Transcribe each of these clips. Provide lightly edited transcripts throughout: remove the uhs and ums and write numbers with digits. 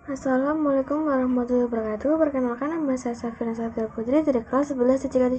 Assalamualaikum warahmatullahi wabarakatuh. Perkenalkan, nama saya Safira Satir Putri dari kelas 11 2.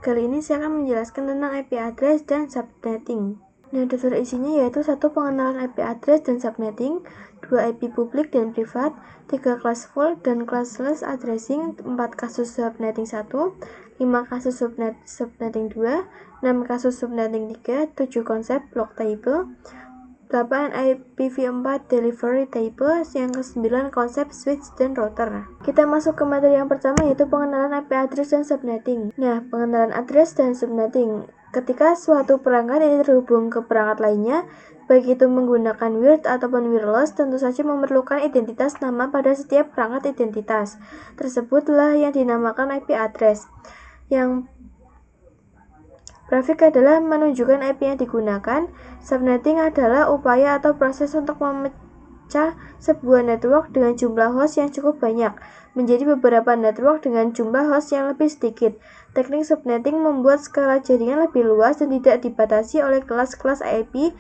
Kali ini saya akan menjelaskan tentang IP address dan subnetting. Nah, dasar isinya yaitu 1. Pengenalan IP address dan subnetting, 2. IP publik dan privat, 3. classful dan classless addressing, 4. kasus subnetting 1, 5. kasus subnetting 2, 6. kasus subnetting 3, 7. konsep block table, 8. IPv4 delivery table, yang ke-9 konsep switch dan router. Kita masuk ke materi yang pertama, yaitu pengenalan IP address dan subnetting. Nah, pengenalan address dan subnetting. Ketika suatu perangkat ini terhubung ke perangkat lainnya, baik itu menggunakan wired ataupun wireless, tentu saja memerlukan identitas nama pada setiap perangkat identitas. Tersebutlah yang dinamakan IP address. Yang prefix adalah menunjukkan IP yang digunakan. Subnetting adalah upaya atau proses untuk memecah sebuah network dengan jumlah host yang cukup banyak menjadi beberapa network dengan jumlah host yang lebih sedikit. Teknik subnetting membuat skala jaringan lebih luas dan tidak dibatasi oleh kelas-kelas IP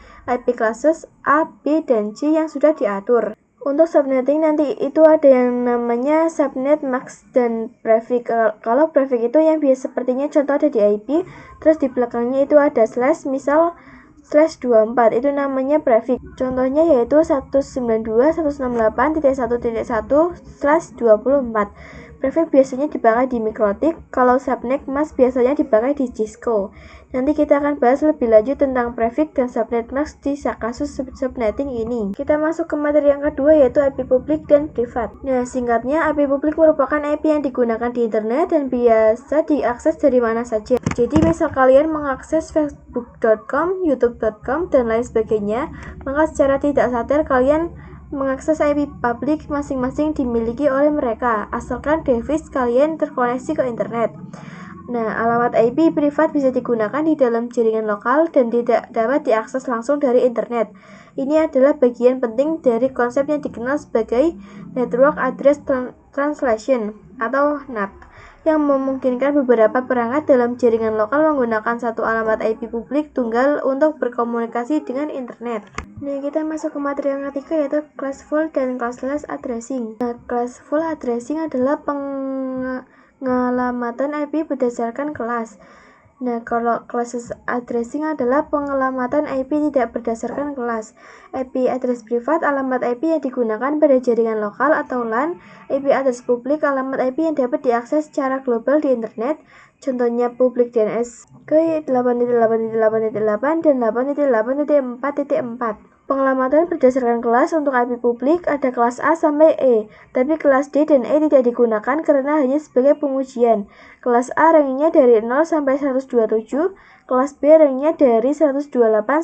classes A, B, dan C yang sudah diatur. Untuk subnetting nanti itu ada yang namanya subnet mask dan prefix. Kalau prefix itu yang biasa sepertinya contoh ada di IP, terus di belakangnya itu ada slash, misal /24, itu namanya prefix. Contohnya yaitu 192.168.1.1/24. Prefix biasanya dipakai di mikrotik, kalau subnet mask biasanya dipakai di Cisco. Nanti kita akan bahas lebih lanjut tentang prefix dan subnet mask di kasus subnetting ini. Kita masuk ke materi yang kedua, yaitu IP publik dan privat. Nah, singkatnya, IP publik merupakan IP yang digunakan di internet dan biasa diakses dari mana saja. Jadi misal kalian mengakses facebook.com, youtube.com, dan lain sebagainya, maka secara tidak sadar kalian mengakses IP publik masing-masing dimiliki oleh mereka, asalkan device kalian terkoneksi ke internet. Nah, alamat IP privat bisa digunakan di dalam jaringan lokal dan tidak dapat diakses langsung dari internet. Ini adalah bagian penting dari konsep yang dikenal sebagai Network Address Translation atau NAT, yang memungkinkan beberapa perangkat dalam jaringan lokal menggunakan satu alamat IP publik tunggal untuk berkomunikasi dengan internet. Nah, kita masuk ke materi yang ketiga, yaitu classful dan classless addressing. Nah, classful addressing adalah pengelamatan IP berdasarkan kelas. Nah, kalau classless addressing adalah pengelamatan IP tidak berdasarkan kelas. IP address privat, alamat IP yang digunakan pada jaringan lokal atau LAN. IP address publik, alamat IP yang dapat diakses secara global di internet. Contohnya publik DNS ke 8.8.8.8 dan 8.8.4.4. Pengelamatan berdasarkan kelas. Untuk IP publik ada kelas A sampai E, tapi kelas D dan E tidak digunakan karena hanya sebagai pengujian. Kelas A rankingnya dari 0 sampai 127, kelas B rankingnya dari 128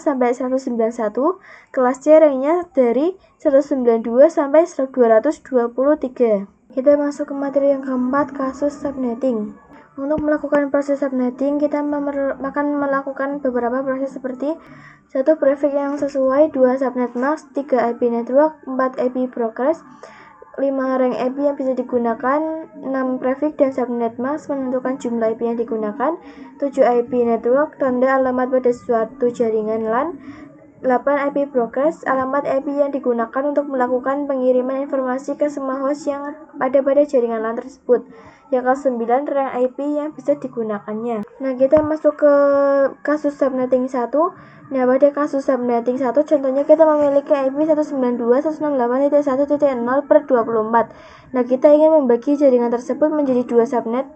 sampai 191, kelas C rankingnya dari 192 sampai 223. Kita masuk ke materi yang keempat, kasus subnetting. Untuk melakukan proses subnetting, kita akan melakukan beberapa proses seperti 1. Prefix yang sesuai, 2. subnet mask, 3. IP network, 4. IP progress, 5. rank IP yang bisa digunakan, 6. prefix dan subnet mask menentukan jumlah IP yang digunakan, 7. IP network, tanda alamat pada suatu jaringan LAN, 8. IP progress, alamat IP yang digunakan untuk melakukan pengiriman informasi ke semua host yang ada pada jaringan LAN tersebut. Yang ke-9, rank IP yang bisa digunakannya. Nah, kita masuk ke kasus subnetting 1. Nah, pada kasus subnetting 1, contohnya kita memiliki IP 192.168.1.0/24. Nah, kita ingin membagi jaringan tersebut menjadi 2 subnet.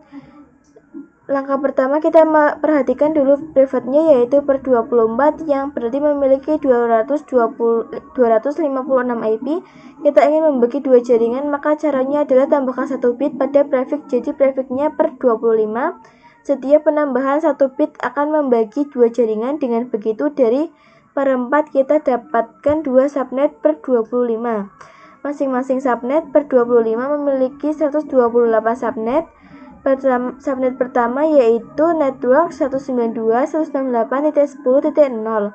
Langkah pertama, kita perhatikan dulu privatnya, yaitu per 24, yang berarti memiliki 256 IP. Kita ingin membagi 2 jaringan, maka caranya adalah tambahkan 1 bit pada prefix, jadi prefixnya per 25. Setiap penambahan 1 bit akan membagi 2 jaringan. Dengan begitu dari per 4 kita dapatkan 2 subnet per 25. Masing-masing subnet per 25 memiliki 128 subnet. Subnet pertama yaitu network 192.168.10.0,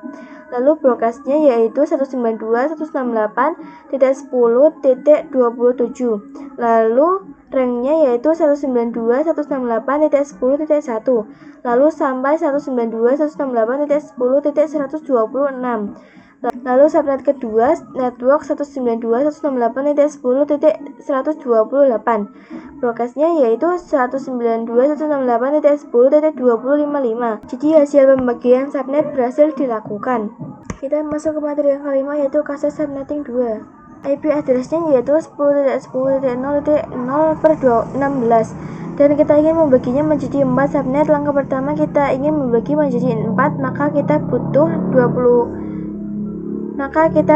lalu broadcastnya yaitu 192.168.10.27, lalu ranknya yaitu 192.168.10.1, lalu sampai 192.168.10.126. Lalu subnet kedua network 192.168.10.128. Broadcastnya yaitu 192.168.10.2055. Jadi hasil pembagian subnet berhasil dilakukan. Kita masuk ke materi yang kelima, yaitu kasus subnetting 2. IP address-nya yaitu 10.10.0.0/16 dan kita ingin membaginya menjadi 4 subnet. Langkah pertama, kita ingin membagi menjadi 4, maka kita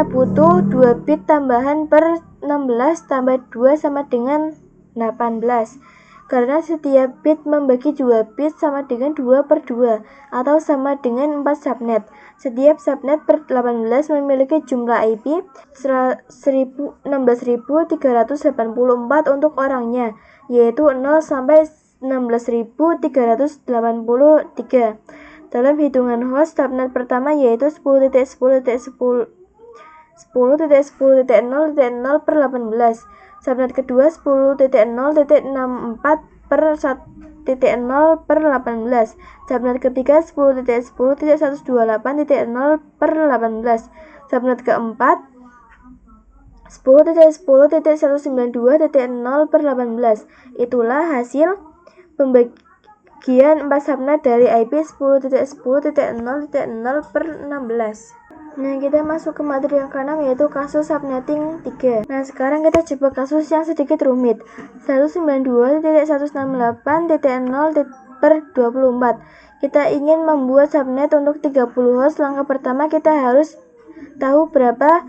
butuh 2 bit tambahan per 16 tambah 2 sama dengan 18. Karena setiap bit membagi 2 bit sama dengan 2 per 2 atau sama dengan 4 subnet. Setiap subnet per 18 memiliki jumlah IP 16.384 untuk orangnya, yaitu 0 sampai 16.383. Dalam hitungan host, subnet pertama yaitu 10.10.10.10.0.0 per 18. Subnet kedua 10.0.64 per 1.0 per 18. Subnet ketiga 10.10.128.0 per 18. Subnet keempat 10.10.192.0 per 18. Itulah hasil pembagian 4 subnet dari IP 10.10.0.0 per 16. Nah, kita masuk ke materi yang ke-6, yaitu kasus subnetting 3. Nah, sekarang kita coba kasus yang sedikit rumit. 192.168.0 per 24. Kita ingin membuat subnet untuk 30 host. Langkah pertama, kita harus tahu berapa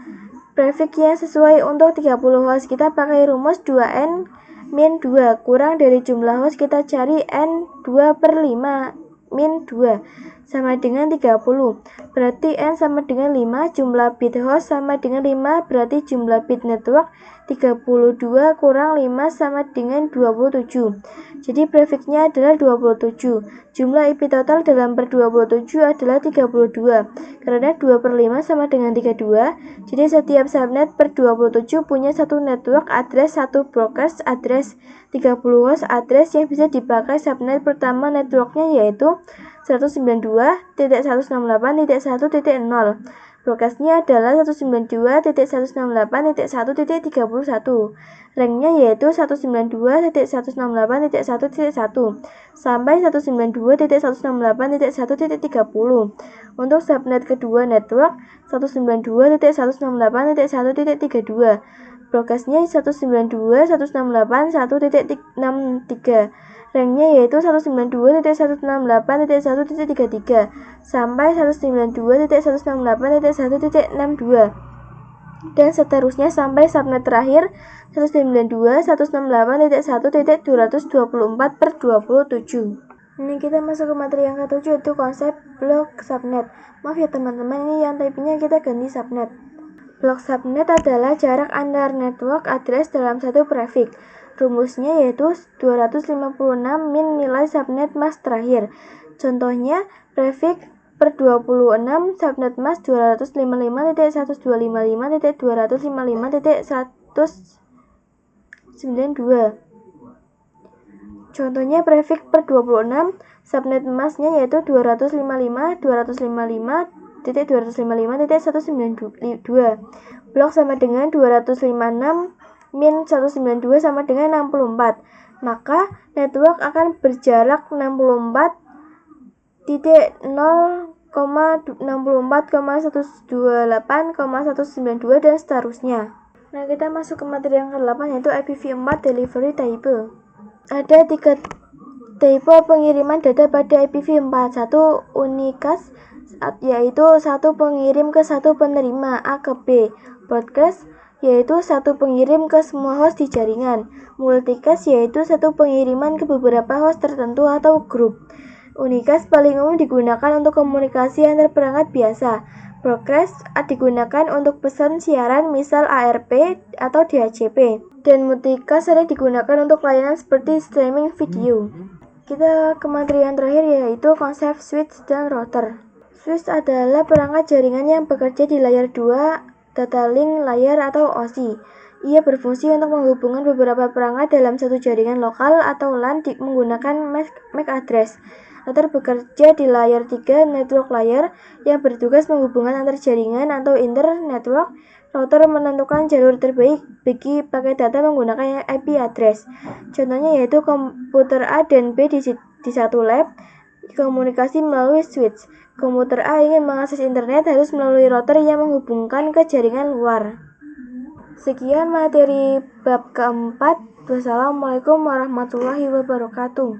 prefix yang sesuai untuk 30 host. Kita pakai rumus 2n min 2 kurang dari jumlah host, kita cari n 2 per 5 min 2 sama dengan 30. Berarti n sama dengan 5, jumlah bit host sama dengan 5, berarti jumlah bit network 32 kurang 5 sama dengan 27. Jadi prefixnya adalah 27. Jumlah IP total dalam per 27 adalah 32. Karena 2 per 5 sama dengan 32, jadi setiap subnet per 27 punya satu network address, satu broadcast address, 30 host address yang bisa dipakai subnet pertama. Networknya yaitu 192.168.1.0. Broadcastnya adalah 192.168.1.31. Ranknya yaitu 192.168.1.1 sampai 192.168.1.30. Untuk subnet kedua network 192.168.1.32. Broadcastnya 192.168.1.63. Ranknya yaitu 192.168.1.33 sampai 192.168.1.62 dan seterusnya sampai subnet terakhir 192.168.1.224 per 27. Ini kita masuk ke materi yang ke-7, yaitu konsep blok subnet. Maaf ya teman-teman, ini yang typingnya kita ganti subnet. Blok subnet adalah jarak antar network address dalam satu prefix. Rumusnya yaitu 256 min nilai subnet mask terakhir. Contohnya prefix per 26 subnet mask 255.125.255.192. Contohnya prefix per 26 subnet masknya yaitu 255.255.192. Blok sama dengan 256 min 192 sama dengan 64. Maka network akan berjarak 64.0,64,128,192 dan seterusnya. Nah, kita masuk ke materi yang ke-8, yaitu IPv4 delivery type. Ada 3 tipe pengiriman data pada IPv4. Satu unicast, yaitu satu pengirim ke satu penerima A ke B. Broadcast, yaitu satu pengirim ke semua host di jaringan. Multicast, yaitu satu pengiriman ke beberapa host tertentu atau grup. Unicast paling umum digunakan untuk komunikasi antar perangkat biasa. Broadcast digunakan untuk pesan siaran, misal ARP atau DHCP. Dan multicast sering digunakan untuk layanan seperti streaming video. Kita ke materi yang terakhir, yaitu konsep switch dan router. Switch adalah perangkat jaringan yang bekerja di layer 2 data link layer atau OSI. Ia berfungsi untuk menghubungkan beberapa perangkat dalam satu jaringan lokal atau LAN menggunakan MAC address. Router bekerja di layer 3 network layer yang bertugas menghubungkan antar jaringan atau inter-network. Router menentukan jalur terbaik bagi paket data menggunakan IP address. Contohnya yaitu komputer A dan B di satu lab, komunikasi melalui switch. Komputer A ingin mengakses internet harus melalui router yang menghubungkan ke jaringan luar. Sekian materi bab keempat. Wassalamualaikum warahmatullahi wabarakatuh.